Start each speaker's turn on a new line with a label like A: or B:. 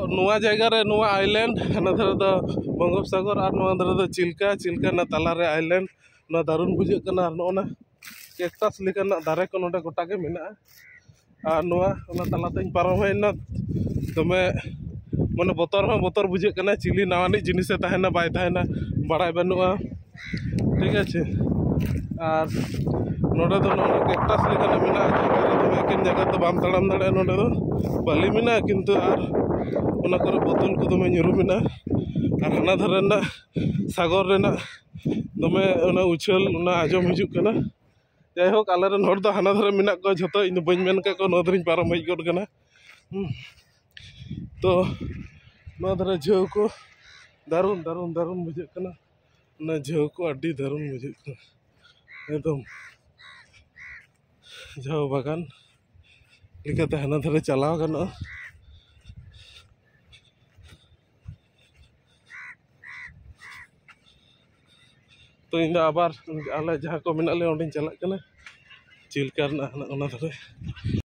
A: नुआ जगह रे नुआ आइलैंड हना धरे दो बंगोपसागर और नुआ धरे दो चिल्का चिल्का ना तला रे आइलैंड ना दारुण बुझे कना नोना कैक्टस लेकाना दारे को नोडे गोटा के मेना और नुआ ओना तलातें पारम हेना दमे माने बोतर बुझे कना चिली नावानी जिनिसे तहना बाय तहना बड़ाय बनुआ ठीक है और नोडे दो नोना कैक्टस लेकाना मेना एकेन जगह तो बाम तड़ाम दाड़े नोडे दो बाली मेना किंतु और ओना करे बोतल को दमे nyuru मेना और हना धरे ना सागर रेना दमे ओना उछल ओना आजम हिजुक कना जाय होक आलेरन हर दो हना धरे मेना को झतो इन बइन मेन का को नदरिन पारम हेज गड कना तो ना धरे झेव को दारुण दारुण दारुण बुझे कना ना झेव को अड्डी दारुण बुझे कना एकदम झेव बागान लेकाते हना धरे चलाव गानो तो इन आबार आले जहाँ को मेना ले ओंडिन चलाक कना चिल्का ना ओना धरे